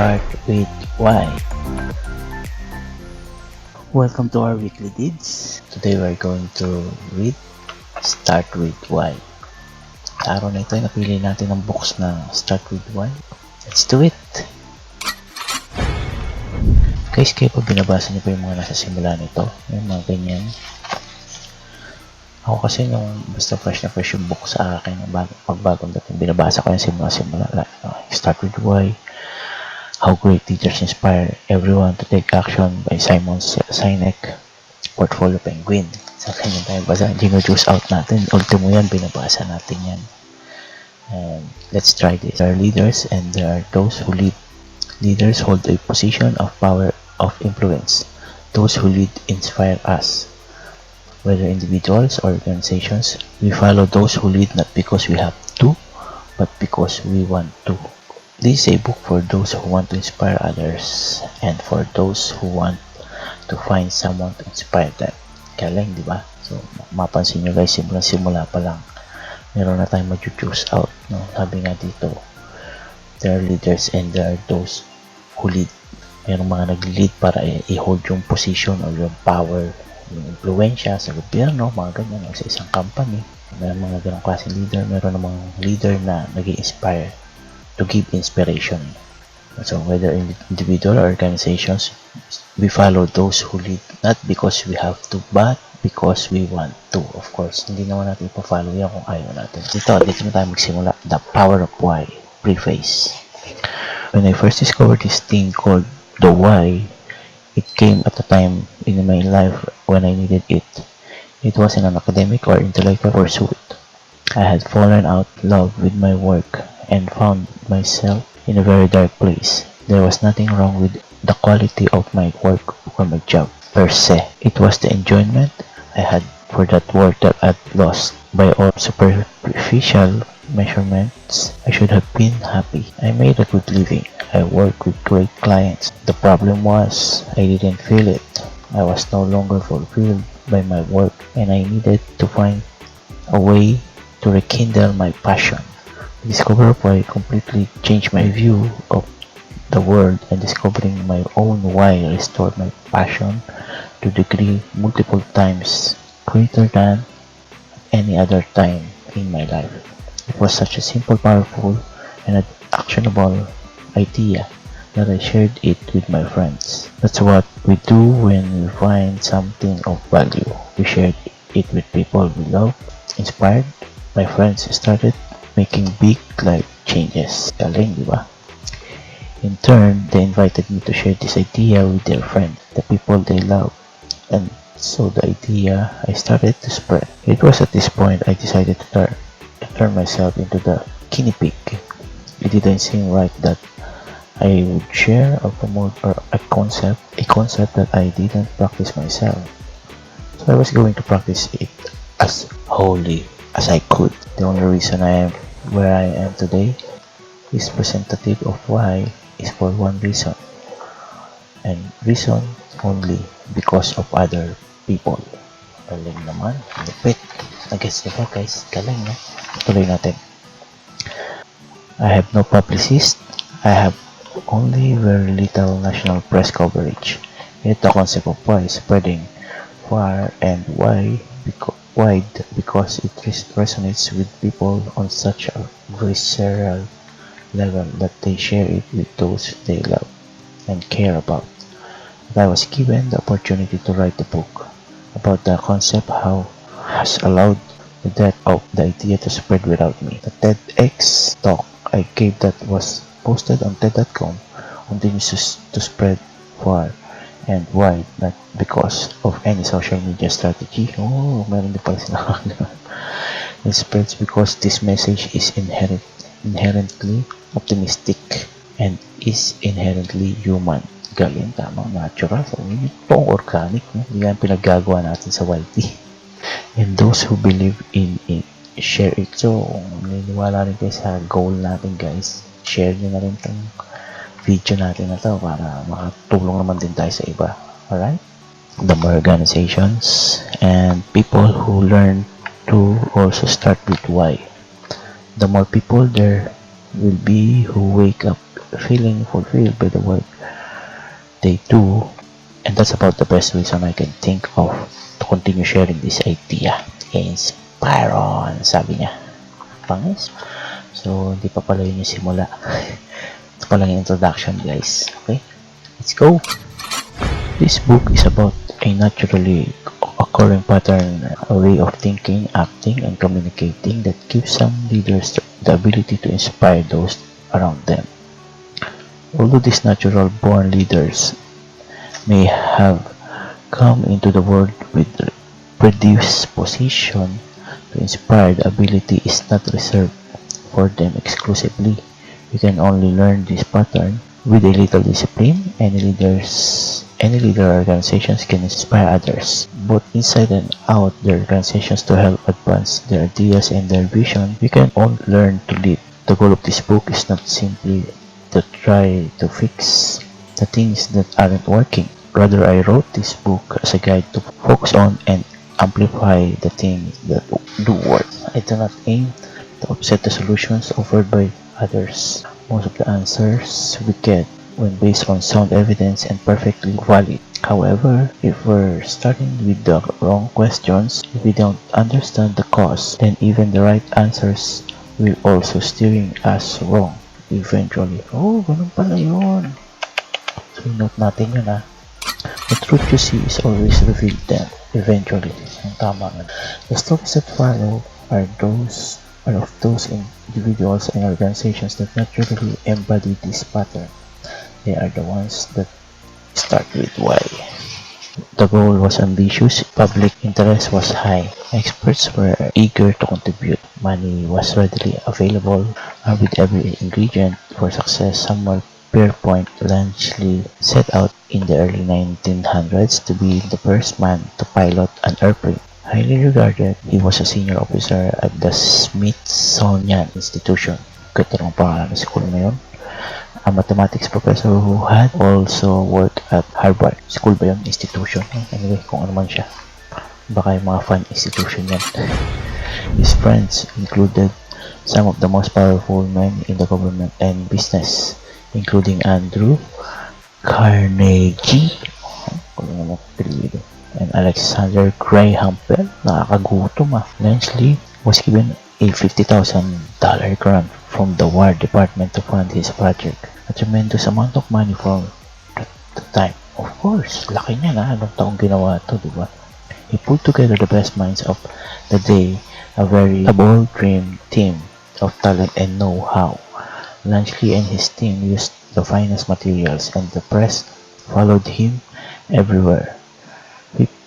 start with why. Welcome to our weekly Dhidz. Today we're going to read Start with Why. Sa araw na ito ay napili natin ang books na Start with Why. Let's do it! Guys, kayo pa binabasa niyo pa yung mga nasa simula nito, yung mga ganyan. Ako kasi nung basta fresh na fresh yung book sa akin, pagbagong dating binabasa ko yung simula. Start with Why, How Great Teachers Inspire Everyone to Take Action by Simon Sinek, Portfolio Penguin. Sa kanya tayo basa, gino-juice out natin. Ultimo yan, binabasa natin yan. And let's try this. There are leaders and there are those who lead. Leaders hold a position of power of influence. Those who lead inspire us. Whether individuals or organizations, we follow those who lead not because we have to, but because we want to. This is a book for those who want to inspire others and for those who want to find someone to inspire them. Galing, di ba? So, mapansin nyo guys, simula pa lang, meron na tayong mag-juice out. No? Sabi nga dito, there are leaders and there are those who lead. Merong mga nag-lead para i-hold yung position or yung power, yung influensya sa gobyerno, mga ganyan, o sa isang company. May mga ganong klaseng leader. Meron namang leader na nag-i-inspire to give inspiration. So whether individual or organizations, we follow those who lead not because we have to, but because we want to. Of course, hindi naman natin ipa-follow yan kung ayaw natin. Dito na tayo magsimula. The Power of Why. Preface. When I first discovered this thing called the why, it came at a time in my life when I needed it. It wasn't an academic or intellectual pursuit. I had fallen out of love with my work and found myself in a very dark place. There was nothing wrong with the quality of my work or my job per se. It was the enjoyment I had for that work that I'd lost. By all superficial measurements, I should have been happy. I made a good living. I worked with great clients. The problem was, I didn't feel it. I was no longer fulfilled by my work and I needed to find a way to rekindle my passion. The discovery of why completely changed my view of the world, and discovering my own why restored my passion to a degree multiple times greater than any other time in my life. It was such a simple, powerful, and actionable idea that I shared it with my friends. That's what we do when we find something of value. We shared it with people we love. Inspired, my friends started making big life changes. Galing, di ba? In turn, they invited me to share this idea with their friends, the people they love. And so the idea I started to spread. It was at this point I decided to turn myself into the guinea pig. It didn't seem right that I would share or promote a concept that I didn't practice myself. So I was going to practice it as wholly as I could. The only reason I am where I am today is representative of why is for one reason, and reason only because of other people. Galing naman, lupit. Nag-guess nyo ba guys? Galing, no? Tuloy natin. I have no publicist. I have only very little national press coverage. Yet the concept of why is spreading far and wide because it resonates with people on such a visceral level that they share it with those they love and care about. But I was given the opportunity to write a book about the concept how has allowed the death of the idea to spread without me. The TEDx talk I gave that was posted on TED.com continues to spread far and wide, not because of any social media strategy. Oh, meron din pala sinabi. It spreads because this message is inherently optimistic and is inherently human. Galing, tama, natural. So, ito ang organic. Hindi yan pinaggagawa natin sa YT. And those who believe in it, share it. So, kung naniniwala rin kayo sa goal natin guys, share nyo na rin itong video natin na to para makatulong naman din tayo sa iba. Alright? The more organizations and people who learn to also start with why, the more people there will be who wake up feeling fulfilled by the work they do. And that's about the best reason I can think of to continue sharing this idea. Inspire on, sabi niya. Pangis. So, hindi pa pala yun yung simula. Ito pa lang yung introduction, guys. Okay? Let's go! This book is about a naturally occurring pattern, a way of thinking, acting, and communicating that gives some leaders the ability to inspire those around them. Although these natural-born leaders may have come into the world with predisposition to inspire, the ability is not reserved for them exclusively. You can only learn this pattern with a little discipline. Any leader organizations can inspire others, both inside and out their organizations, to help advance their ideas and their vision. We can all learn to lead. The goal of this book is not simply to try to fix the things that aren't working. Rather, I wrote this book as a guide to focus on and amplify the things that do work. I do not aim to upset the solutions offered by others. Most of the answers we get when based on sound evidence and perfectly valid. However, if we're starting with the wrong questions, if we don't understand the cause, then even the right answers will also steering us wrong eventually. Oh, ganun pala yun. So, note natin yun ha. The truth you see is always revealed then, eventually. Ang tama nga. The stories that follow are of those individuals and organizations that naturally embody this pattern. They are the ones that start with why. The goal was ambitious, public interest was high, experts were eager to contribute, money was readily available, and with every ingredient for success, Samuel Pierpont largely set out in the early 1900s to be the first man to pilot an airplane. Highly regarded, he was a senior officer at the Smithsonian Institution. Katarong pangalan ng school na yun. A mathematics professor who had also worked at Harvard. School ba yun? Institution? Anyway, kung ano man siya. Baka yung mga fun institution yan. His friends included some of the most powerful men in the government and business, including Andrew Carnegie, and Alexander Graham Bell. Nakakagutom ah. Langley was given a $50,000 grant from the War Department to fund his project. A tremendous amount of money for the time. Of course, laki niya na. Anong taong ginawa ito, diba? He pulled together the best minds of the day, a very bold dream team of talent and know-how. Langley and his team used the finest materials, and the press followed him everywhere.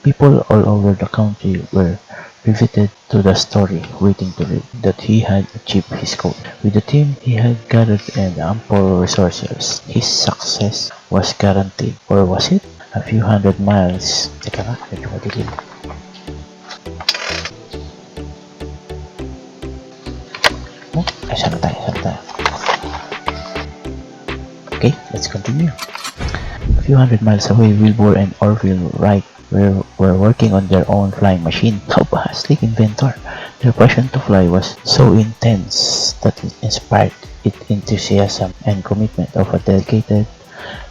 People all over the country were riveted to the story, waiting to read that he had achieved his goal. With the team he had gathered and ample resources, his success was guaranteed. Or was it? A few hundred miles. Teka nga, medyo madilim. Sana tayo. Okay, let's continue. A few hundred miles away, Wilbur and Orville Wright were working on their own flying machine. How ba? Sleek inventor. Their passion to fly was so intense that it inspired its enthusiasm and commitment of a dedicated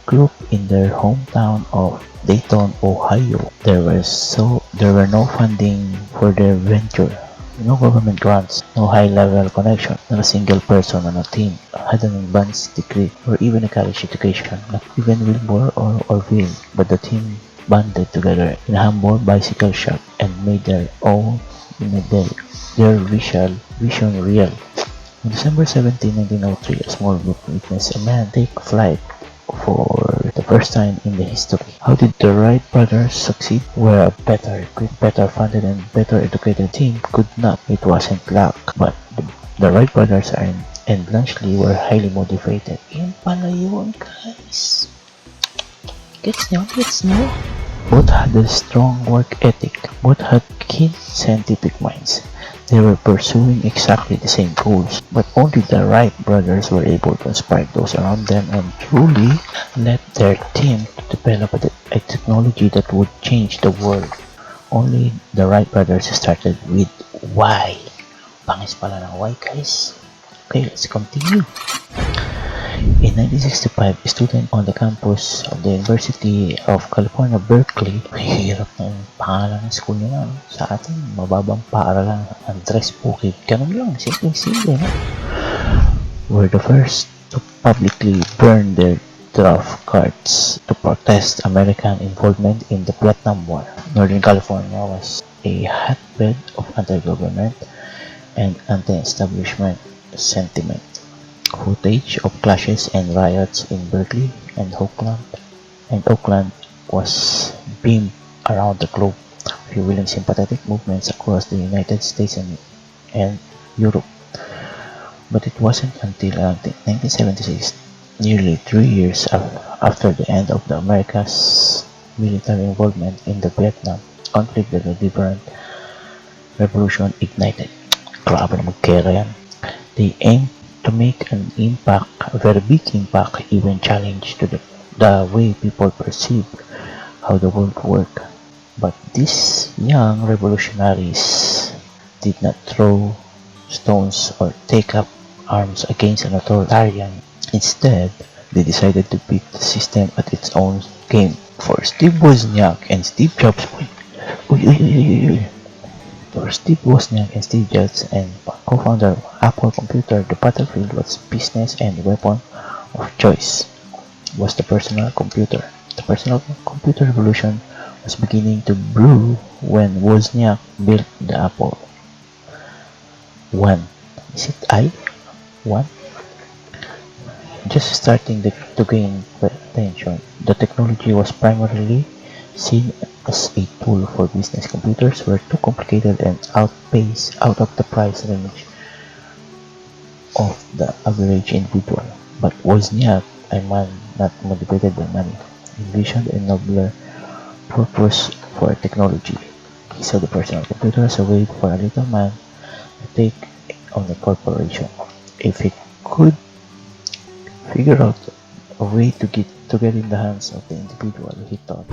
group in their hometown of Dayton, Ohio. There were no funding for their venture, no government grants, no high-level connection. Not a single person on a team had an advanced degree or even a college education. Not even Wilbur or Orville, but the team banded together in a humble bicycle shop and made their vision real. On December 17, 1903, a small group witnessed a man take flight for the first time in the history. How did the Wright brothers succeed? Where a better equipped, better funded, and better educated team could not. It wasn't luck, but the Wright brothers and Langley were highly motivated. Yan pala yun, guys. Gets nyo? Both had a strong work ethic. Both had keen scientific minds. They were pursuing exactly the same goals, but only the Wright brothers were able to inspire those around them and truly led their team to develop a technology that would change the world. Only the Wright brothers started with why. Pangis pala ng why, guys. Okay, let's continue. In 1965, a student on the campus of the University of California, Berkeley, hirap na yung pangalan ng school nila. Sa atin, mababang paaralan, Andres Bukid. Ganun lang, simple-simple, no? Were the first to publicly burn their draft cards to protest American involvement in the Vietnam War. Northern California was a hotbed of anti-government and anti-establishment sentiment. Footage of clashes and riots in Berkeley and Oakland was beamed around the globe, fueling sympathetic movements across the United States and Europe. But it wasn't until 1976, nearly 3 years after the end of the America's military involvement in the Vietnam conflict, that the different revolution ignited. Grabe na magkera yan. They aimed to make an impact, a very big impact, even challenge to the way people perceive how the world worked. But these young revolutionaries did not throw stones or take up arms against an authoritarian. Instead, they decided to beat the system at its own game. For Steve Wozniak and Steve Jobs, For Steve Wozniak and Steve Jobs and co-founder of Apple Computer, the battlefield was business and weapon of choice was the personal computer. The personal computer revolution was beginning to brew when Wozniak built the Apple I. Is it I? One? Just starting to gain attention. The technology was primarily seen as a tool for business. Computers were too complicated and out of the price range of the average individual. But Wozniak, a man not motivated by money, envisioned a nobler purpose for technology. He saw the personal computer as a way for a little man to take on a corporation. If he could figure out a way to get in the hands of the individual, he thought,